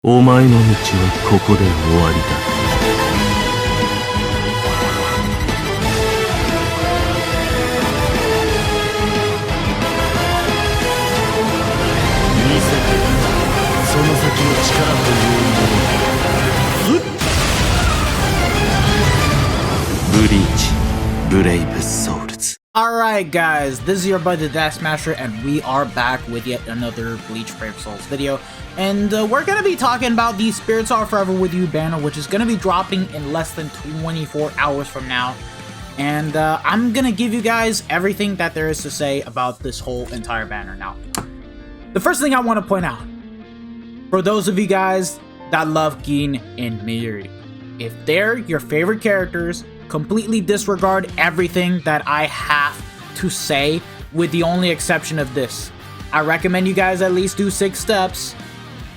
お前の道はここで終わりだ。見せてその先の力というもの。ブリーチ、ブレイブソウルズ。 Alright guys, this is your buddy Dash Smasher and we are back with yet another Bleach Brave Souls video. And we're going to be talking about the Spirits Are Forever With You banner, which is going to be dropping in less than 24 hours from now. And I'm going to give you guys everything that there is to say about this whole entire banner. Now, the first thing I want to point out, for those of you guys that love Gin and Mayuri, if they're your favorite characters, completely disregard everything that I have to say with the only exception of this. I recommend you guys at least do 6 steps.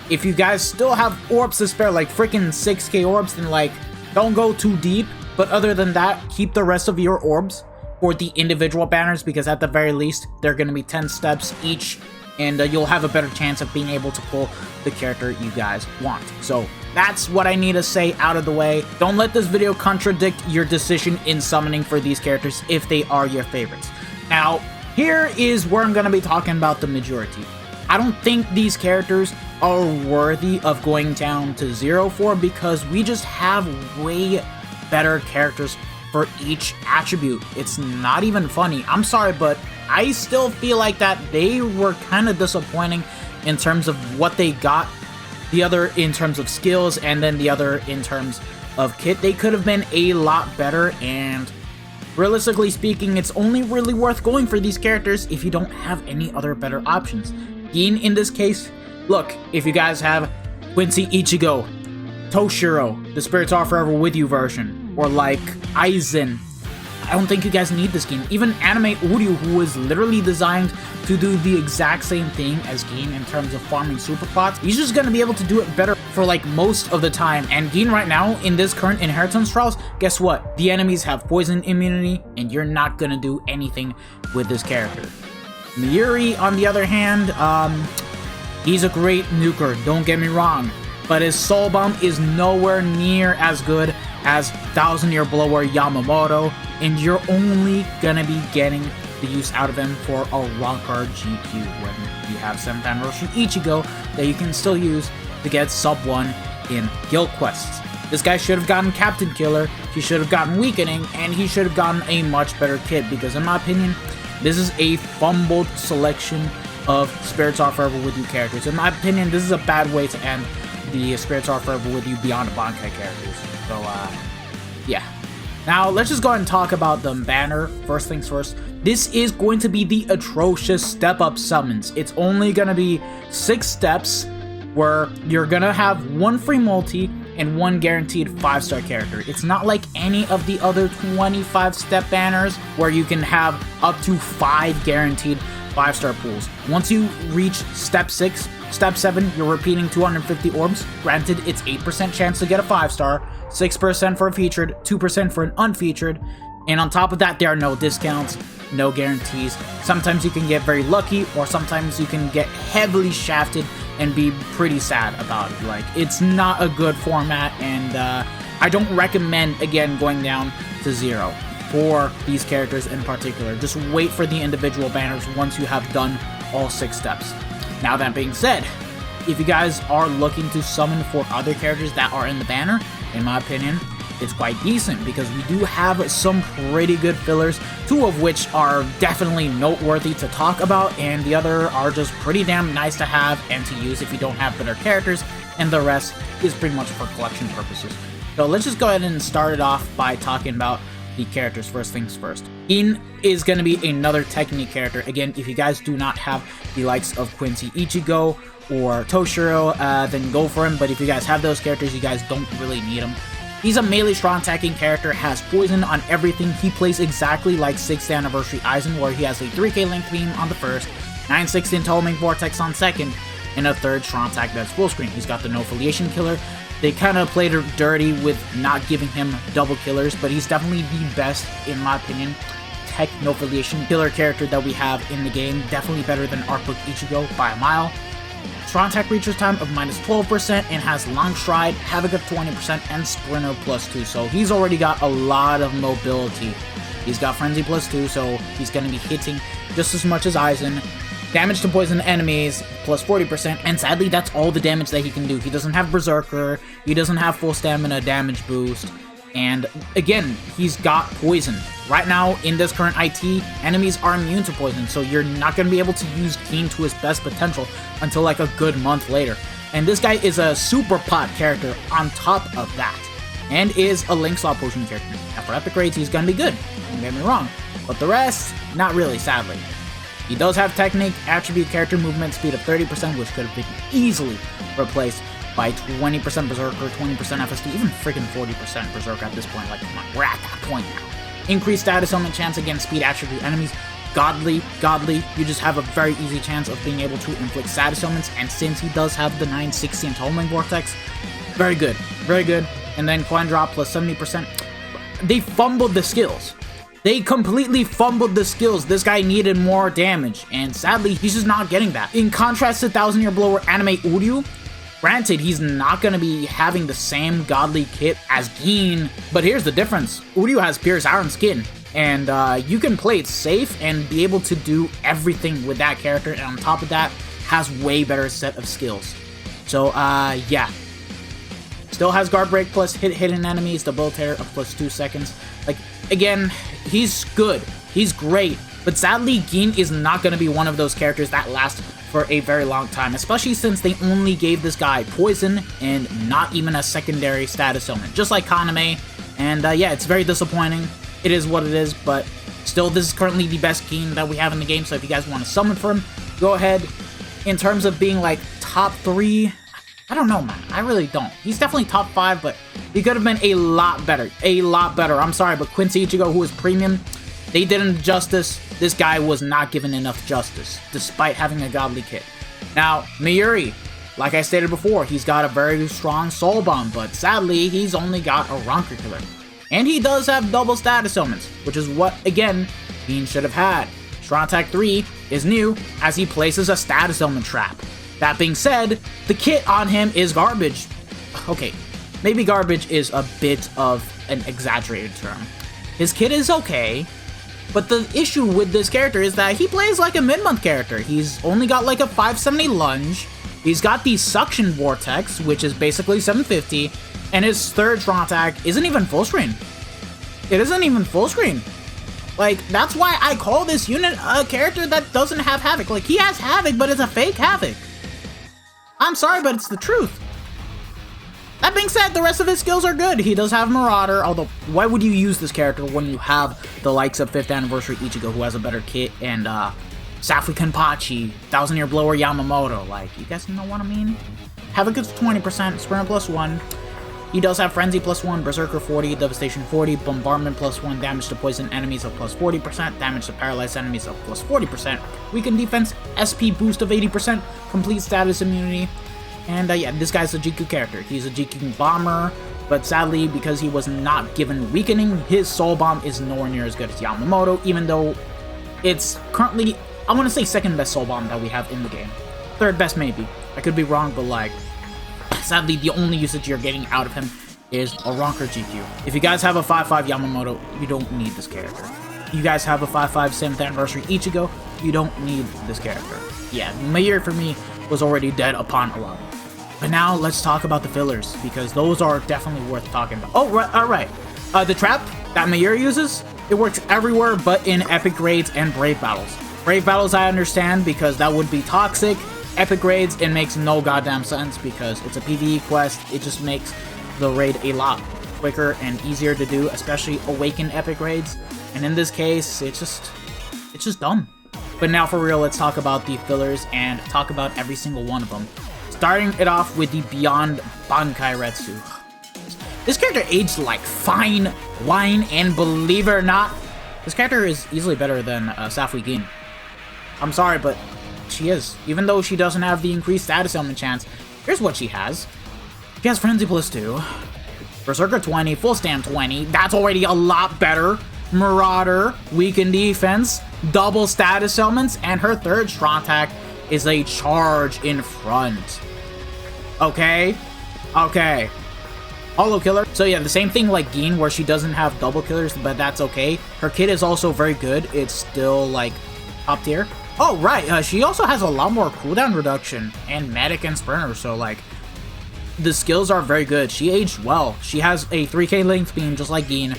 If you guys still have orbs to spare, like freaking 6k orbs, then like don't go too deep. But other than that, keep the rest of your orbs for the individual banners, because at the very least they're going to be 10 steps each, and you'll have a better chance of being able to pull the character you guys want. So that's what I need to say out of the way. Don't let this video contradict your decision in summoning for these characters if they are your favorites. Now, here is where I'm going to be talking about the majority. I don't think these characters are worthy of going down to 0 for, because we just have way better characters for each attribute. It's not even funny. I'm sorry, but I still feel like that they were kind of disappointing in terms of what they got. The other in terms of skills, and then the other in terms of kit. They could have been a lot better, and realistically speaking, it's only really worth going for these characters if you don't have any other better options. Gin, in this case, look, if you guys have Quincy Ichigo, Toshiro, the Spirits Are Forever With You version, or like Aizen, I don't think you guys need this game. Even Anime Uryu, who was literally designed to do the exact same thing as Gin in terms of farming super pots, he's just gonna be able to do it better for like most of the time. And Gin right now, in this current inheritance trials, guess what? The enemies have poison immunity, and you're not gonna do anything with this character. Mayuri, on the other hand, he's a great nuker, don't get me wrong, but his soul bomb is nowhere near as good as 1000-Year Blower Yamamoto, and you're only gonna be getting the use out of him for a Rancor GQ when you have 7th Anniversary Ichigo that you can still use to get sub 1 in guild quests. This guy should have gotten Captain Killer, he should have gotten Weakening, and he should have gotten a much better kit, because in my opinion, this is a fumbled selection of Spirits Are Forever With You characters. In my opinion, this is a bad way to end the Spirits Are Forever With You beyond the Bankai characters. So, yeah. Now, let's just go ahead and talk about the banner. First things first, this is going to be the atrocious step-up summons. It's only going to be 6 steps where you're going to have 1 free multi and 1 guaranteed 5-star character. It's not like any of the other 25-step banners where you can have up to 5 guaranteed 5-star pools. Once you reach step 6, step 7, you're repeating 250 orbs. Granted, it's 8% chance to get a 5-star, 6% for a featured, 2% for an unfeatured, and on top of that, there are no discounts, no guarantees. Sometimes you can get very lucky, or sometimes you can get heavily shafted and be pretty sad about it. Like, it's not a good format, and I don't recommend, again, going down to 0 for these characters in particular. Just wait for the individual banners once you have done all 6 steps. Now, that being said, if you guys are looking to summon for other characters that are in the banner, in my opinion, it's quite decent, because we do have some pretty good fillers, 2 of which are definitely noteworthy to talk about, and the other are just pretty damn nice to have and to use if you don't have better characters, and the rest is pretty much for collection purposes. So let's just go ahead and start it off by talking about the characters. First things first. Gin is going to be another technique character. Again, if you guys do not have the likes of Quincy Ichigo or Toshiro, then go for him. But if you guys have those characters, you guys don't really need them. He's a melee strong attacking character, has poison on everything. He plays exactly like 6th Anniversary Aizen, where he has a 3k length beam on the first, 9/16 Homing Vortex on second, and a 3rd strong attack that's full screen. He's got the no affiliation killer. They kind of played it dirty with not giving him double killers, but he's definitely the best, in my opinion, tech no affiliation killer character that we have in the game. Definitely better than Artbook Ichigo by a mile. strong attack reaches time of -12%, and has long stride, havoc of 20%, and sprinter +2. So he's already got a lot of mobility. He's got frenzy +2, so he's going to be hitting just as much as Aizen. Damage to poison enemies +40%, and sadly that's all the damage that he can do. He doesn't have Berserker, he doesn't have full stamina damage boost, and again, he's got poison. Right now, in this current IT, enemies are immune to poison, so you're not going to be able to use Gin to his best potential until like a good month later. And this guy is a super pot character on top of that, and is a Link Slot Potion character. Now for epic grades, he's going to be good, don't get me wrong, but the rest, not really, sadly. He does have Technique, Attribute, Character Movement, Speed of 30%, which could have been easily replaced by 20% Berserker, 20% FSD, even freaking 40% Berserker at this point. Like, come on, we're at that point now. Increased status element chance against Speed Attribute enemies. Godly. You just have a very easy chance of being able to inflict status elements, and since he does have the 960 Entanglement Vortex, very good. And then Coin Drop plus 70%. They fumbled the skills. They completely fumbled the skills. This guy needed more damage, and sadly, he's just not getting that. In contrast to 1000 Year Blower Anime Uryu, granted, he's not going to be having the same godly kit as Gin, but here's the difference. Uryu has Pierce Iron Skin, and you can play it safe and be able to do everything with that character, and on top of that, has way better set of skills. So, yeah. Still has Guard Break plus hit hidden enemies, Debilitator of +2 seconds. Like, again, he's good. He's great. But sadly, Gin is not going to be one of those characters that last for a very long time, especially since they only gave this guy poison and not even a secondary status element, just like Kaname. And yeah, it's very disappointing. It is what it is, but still, this is currently the best Gin that we have in the game, so if you guys want to summon for him, go ahead. In terms of being like top 3, I don't know, man. I really don't. He's definitely top 5, but he could have been a lot better. I'm sorry, but Quincy Ichigo, who is premium, they did him justice. This guy was not given enough justice, despite having a godly kit. Now, Mayuri, like I stated before, he's got a very strong Soul Bomb, but sadly, he's only got a Ronker Killer. And he does have double status elements, which is what, again, Gin should have had. Strong Attack 3 is new, as he places a status element trap. That being said, the kit on him is garbage. Okay, maybe garbage is a bit of an exaggerated term. His kit is okay, but the issue with this character is that he plays like a mid-month character. He's only got like a 570 lunge, he's got the Suction Vortex, which is basically 750, and his third strong attack isn't even full screen. It isn't even full screen. Like, that's why I call this unit a character that doesn't have Havoc. Like, he has Havoc, but it's a fake Havoc. I'm sorry, but it's the truth. That being said, the rest of his skills are good. He does have Marauder, although why would you use this character when you have the likes of 5th Anniversary Ichigo, who has a better kit, and SAFWY Kenpachi, 1000 Year Blower Yamamoto? Like, you guys know what I mean? Havoc is 20%, Sprinter +1. He does have Frenzy +1, Berserker 40, Devastation 40, Bombardment +1, damage to poison enemies of +40%, damage to paralyzed enemies of +40%, weakened defense, SP boost of 80%, complete status immunity, and yeah, this guy's a GQ character. He's a GQ bomber, but sadly, because he was not given weakening, his Soul Bomb is nowhere near as good as Yamamoto, even though it's currently, I want to say, second best Soul Bomb that we have in the game. Third best, maybe. I could be wrong, but like, sadly, the only usage you're getting out of him is a Ronker GQ. If you guys have a 5-5 Yamamoto, you don't need this character. You guys have a 5-5 7th Anniversary Ichigo, you don't need this character. Yeah, Mayuri for me was already dead upon arrival. But now let's talk about the fillers, because those are definitely worth talking about. Oh, right, alright. The trap that Mayuri uses, it works everywhere but in epic raids and brave battles. Brave battles I understand, because that would be toxic. Epic raids, it makes no goddamn sense because it's a PvE quest. It just makes the raid a lot quicker and easier to do, especially awaken epic raids. And in this case, it's just dumb. But now for real, let's talk about the fillers and talk about every single one of them. Starting it off with the Beyond Bankai Retsu. This character aged like fine wine, and believe it or not, this character is easily better than SAFWY Gin. I'm sorry, but she is. Even though she doesn't have the increased status element chance, here's what she has. She has Frenzy +2, Berserker 20, Full Stam 20, that's already a lot better. Marauder, weakened defense, double status elements, and her third strong attack is a charge in front. Okay? Okay. Holo killer. So yeah, the same thing like Gin, where she doesn't have double killers, but that's okay. Her kit is also very good. It's still like top tier. Oh, right. She also has a lot more cooldown reduction and medic and sprinter. So like the skills are very good. She aged well. She has a 3k length beam just like Gin.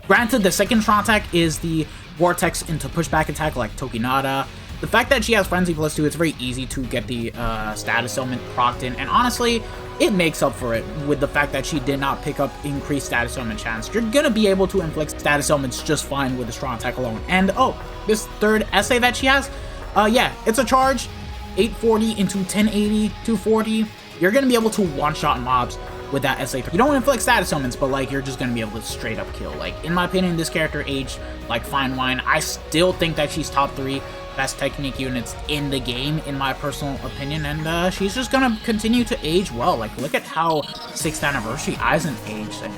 Granted, the second strong attack is the vortex into pushback attack like Tokinada. The fact that she has Frenzy +2, it's very easy to get the status element procced in, and honestly, it makes up for it with the fact that she did not pick up increased status element chance. You're gonna be able to inflict status elements just fine with a strong attack alone. And oh, this third essay that she has, yeah, it's a charge, 840 into 1080, 240. You're gonna be able to one-shot mobs with that SA. You don't inflict status elements, but like you're just gonna be able to straight up kill. Like in my opinion, this character aged like fine wine. I still think that she's top 3 best technique units in the game, in my personal opinion, and she's just gonna continue to age well. Like, look at how 6th anniversary Aizen aged, and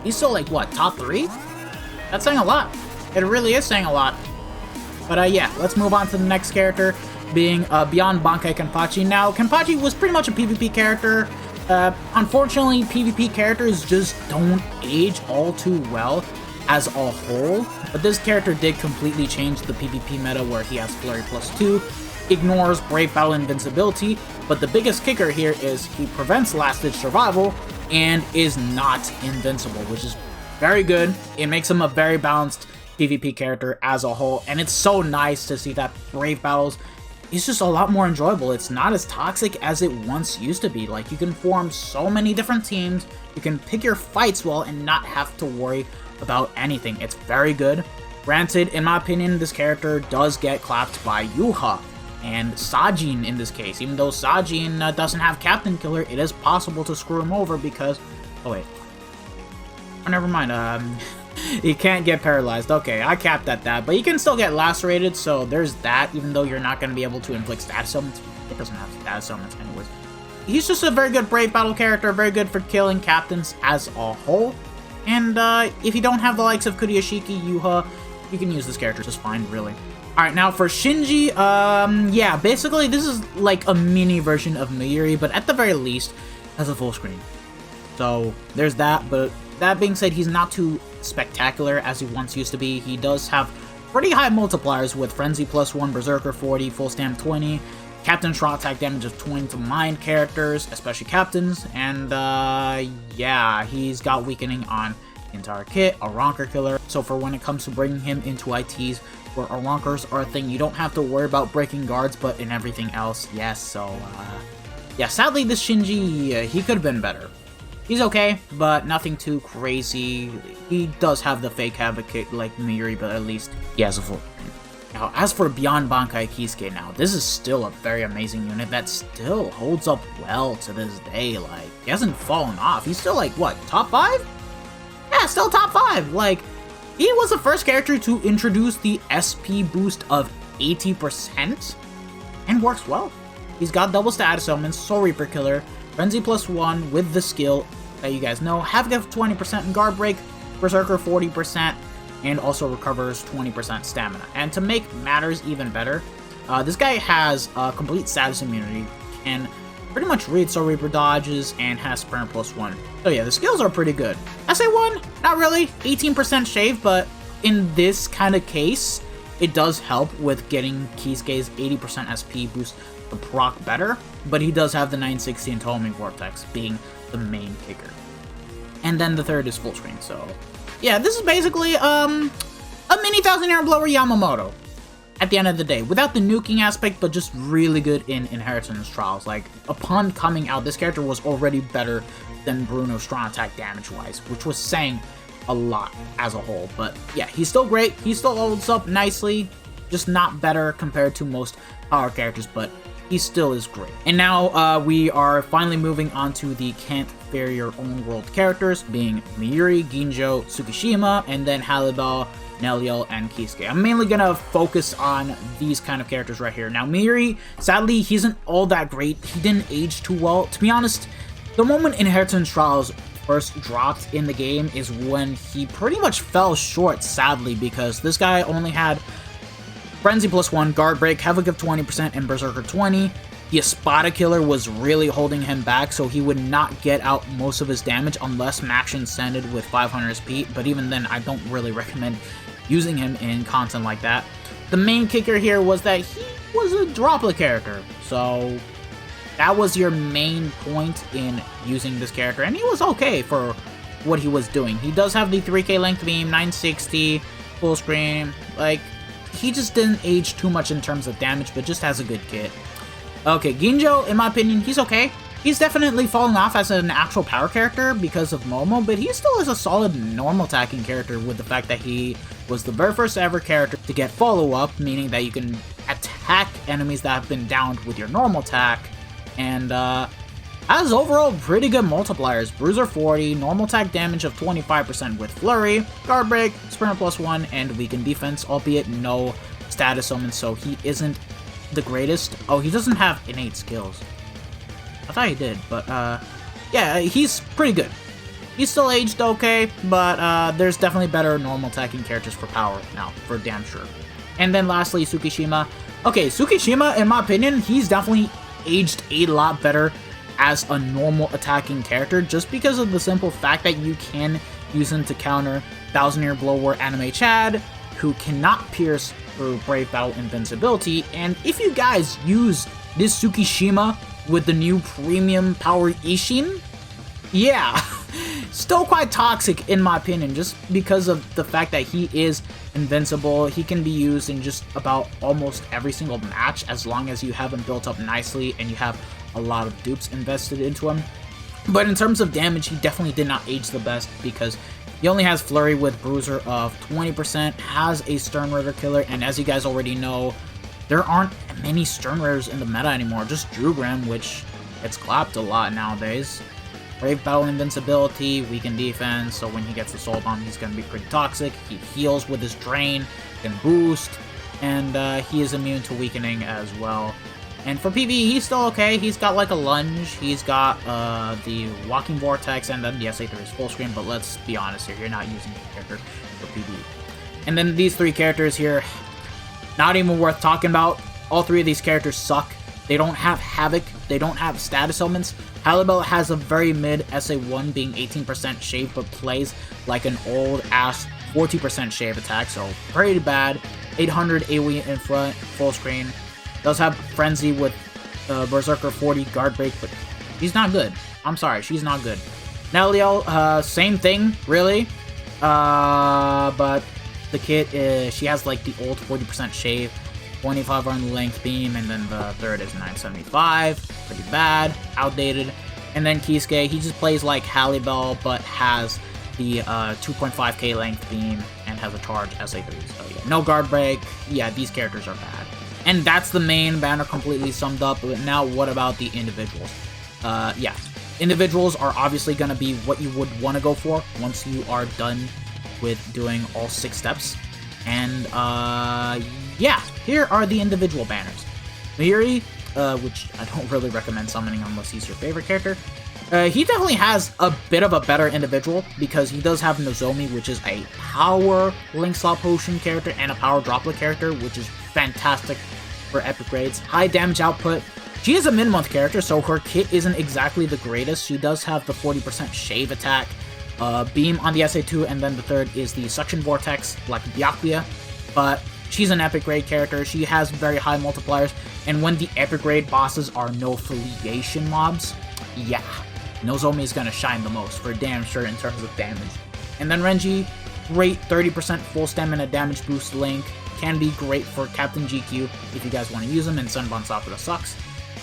he's still like, what, top 3? That's saying a lot. It really is saying a lot. But yeah, let's move on to the next character, being beyond Bankai Kenpachi. Now, Kenpachi was pretty much a PvP character. Unfortunately, PvP characters just don't age all too well as a whole, but this character did completely change the PvP meta, where he has Flurry +2, ignores Brave Battle invincibility, but the biggest kicker here is he prevents last ditch survival and is not invincible, which is very good. It makes him a very balanced PvP character as a whole, and it's so nice to see that Brave Battles is just a lot more enjoyable. It's not as toxic as it once used to be. Like, you can form so many different teams, you can pick your fights well and not have to worry about anything. It's very good. Granted, in my opinion, this character does get clapped by Yuha and Sajin in this case. Even though Sajin doesn't have Captain Killer, it is possible to screw him over because... oh wait. Oh, never mind. He can't get paralyzed. Okay, I capped at that. But he can still get lacerated, so there's that, even though you're not going to be able to inflict status elements. It doesn't have status elements anyways. He's just a very good Brave Battle character, very good for killing captains as a whole. And if you don't have the likes of Kuriyashiki, Yuha, you can use this character just fine, really. Alright, now for Shinji, yeah, basically this is like a mini version of Mayuri, but at the very least, has a full screen. So, there's that, but that being said, he's not too spectacular as he once used to be. He does have pretty high multipliers with Frenzy +1, Berserker 40, Full Stamp 20, Captain Shot Attack damage of 20 to mind characters, especially captains, and yeah, he's got weakening on the entire kit, a Ronker killer, so for when it comes to bringing him into ITs, where Ronkers are a thing, you don't have to worry about breaking guards, but in everything else, yes, so yeah, sadly this Shinji, he could have been better. He's okay, but nothing too crazy. He does have the fake Havoc kit like Mayuri, but at least he has a full. Now, as for Beyond Bankai Kisuke now, this is still a very amazing unit that still holds up well to this day. Like, he hasn't fallen off. He's still like, what, top 5? Yeah, still top 5. Like, he was the first character to introduce the SP boost of 80% and works well. He's got double status elements, Soul Reaper Killer, Frenzy +1 with the skill that you guys know, Havoc of 20% and Guard Break, Berserker 40%, and also recovers 20% stamina. And to make matters even better, this guy has complete status immunity, can pretty much read Soul Reaper dodges, and has Sprint +1. So yeah, the skills are pretty good. SA1, not really, 18% shave, but in this kind of case, it does help with getting Kisuke's 80% SP boost to proc better, but he does have the 960 and Homing Vortex being the main kicker. And then the third is full screen, so yeah, this is basically a mini 1000-year blower Yamamoto at the end of the day, without the nuking aspect, but just really good in Inheritance Trials. Like, upon coming out, this character was already better than Bruno strong attack damage-wise, which was saying a lot as a whole. But yeah, he's still great, he still holds up nicely, just not better compared to most power characters, but he still is great. And now we are finally moving on to the Can't Fear Your Own World characters, being Mayuri, Ginjo, Tsukishima, and then Halibal, Neliel, and Kisuke. I'm mainly gonna focus on these kind of characters right here. Now, Mayuri, sadly, he isn't all that great. He didn't age too well. To be honest, the moment Inheritance Trials first dropped in the game is when he pretty much fell short, sadly, because this guy only had Frenzy +1, Guard Break, Havoc of 20%, and Berserker 20. The Espada Killer was really holding him back, so he would not get out most of his damage unless Maxion Sended with 500 SP, but even then, I don't really recommend using him in content like that. The main kicker here was that he was a droplet character, so that was your main point in using this character, and he was okay for what he was doing. He does have the 3k length beam, 960, full screen, like, he just didn't age too much in terms of damage, but just has a good kit. Okay, Ginjo, in my opinion, he's okay. He's definitely fallen off as an actual power character because of Momo, but he still is a solid normal attacking character with the fact that he was the very first ever character to get follow-up, meaning that you can attack enemies that have been downed with your normal attack, and has overall pretty good multipliers. Bruiser 40, normal attack damage of 25% with Flurry, Guard Break, Sprint +1, and Weaken Defense, albeit no status summon, so he isn't the greatest. Oh, he doesn't have innate skills. I thought he did, but yeah, he's pretty good. He's still aged okay, but there's definitely better normal attacking characters for power now, for damn sure. And then lastly, Tsukishima. Okay, Tsukishima, in my opinion, he's definitely aged a lot better as a normal attacking character, just because of the simple fact that you can use him to counter Thousand Year Blow War Anime Chad, who cannot pierce or Brave Battle Invincibility, and if you guys use this Tsukishima with the new premium power Ishin, yeah, still quite toxic in my opinion, just because of the fact that he is invincible. He can be used in just about almost every single match as long as you have him built up nicely and you have a lot of dupes invested into him. But in terms of damage, he definitely did not age the best because he only has Flurry with Bruiser of 20%, has a Stern Ritter Killer, and as you guys already know, there aren't many Stern Ritters in the meta anymore, just Drugrim, which gets clapped a lot nowadays. Brave Battle Invincibility, Weaken Defense, so when he gets the Soul Bomb, he's going to be pretty toxic. He heals with his Drain, can boost, and he is immune to weakening as well. And for PvE, he's still okay. He's got like a lunge, he's got the Walking Vortex, and then the SA3 is full screen, but let's be honest here, you're not using the character for PvE. And then these three characters here, not even worth talking about. All three of these characters suck. They don't have Havoc, they don't have status elements. Halibel has a very mid SA1 being 18% shave, but plays like an old ass 40% shave attack, so pretty bad. 800 AoE in front, full screen. Does have Frenzy with Berserker 40 Guard Break, but he's not good. I'm sorry, she's not good. Neliel, same thing, really. But the kit, she has like the old 40% shave, 25 on length beam, and then the third is 975. Pretty bad, outdated. And then Kisuke, he just plays like Halibel, but has the 2.5k length beam and has a charge SA3. So yeah, no Guard Break. Yeah, these characters are bad. And that's the main banner completely summed up. But now what about the individuals? Yeah, individuals are obviously going to be what you would want to go for once you are done with doing all 6 steps. And yeah, here are the individual banners. Mayuri, which I don't really recommend summoning unless he's your favorite character. He definitely has a bit of a better individual because he does have Nozomi, which is a power Link Slot Potion character and a power Droplet character, which is fantastic for epic grades. High damage output. She is a mid-month character, so her kit isn't exactly the greatest. She does have the 40% shave attack, beam on the SA2, and then the third is the Suction Vortex, like Byakuya. But she's an epic grade character. She has very high multipliers, and when the epic grade bosses are no affiliation mobs, yeah, Nozomi is gonna shine the most for damn sure in terms of damage. And then Renji, great 30% full stamina damage boost Link, can be great for Captain GQ if you guys want to use him, and Sunbon Sakura sucks.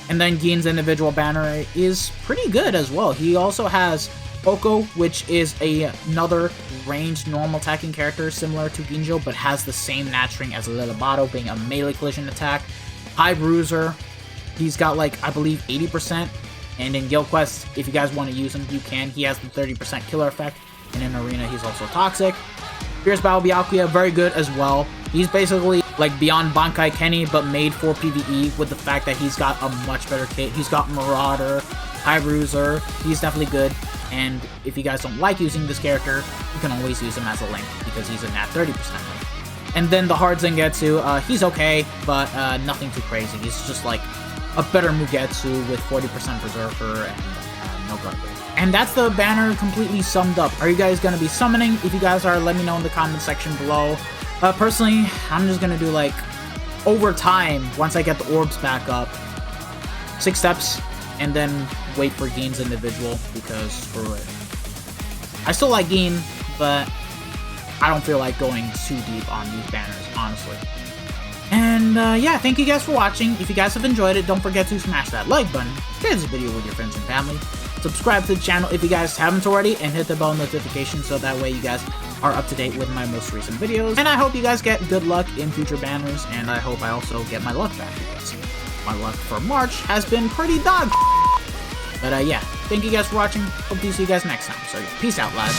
And then Gin's individual banner is pretty good as well. He also has Oko, which is another ranged normal attacking character similar to Ginjo, but has the same Natring as Lilibato, being a melee collision attack. High Bruiser, he's got like, I believe 80%, and in Guild Quest, if you guys want to use him, you can. He has the 30% killer effect, and in Arena, he's also toxic. Fierce Battle Byakuya, very good as well. He's basically like beyond Bankai Kenny, but made for PvE with the fact that he's got a much better kit. He's got Marauder, High Bruiser, he's definitely good. And if you guys don't like using this character, you can always use him as a Link because he's a nat 30% Link. And then the hard Zangetsu, he's okay, but nothing too crazy. He's just like a better Mugetsu with 40% Berserker and no guard break. And that's the banner completely summed up. Are you guys going to be summoning? If you guys are, let me know in the comment section below. Personally, I'm just going to do like, over time, once I get the orbs back up, 6 steps, and then wait for Gein's individual, because screw it. I still like Gein, but I don't feel like going too deep on these banners, honestly. And yeah, thank you guys for watching. If you guys have enjoyed it, don't forget to smash that like button, share this video with your friends and family, subscribe to the channel if you guys haven't already, and hit the bell notification so that way you guys are up to date with my most recent videos. And I hope you guys get good luck in future banners, and I hope I also get my luck back, because my luck for March has been pretty dog. But yeah, thank you guys for watching. Hope to see you guys next time. So yeah, peace out, lads.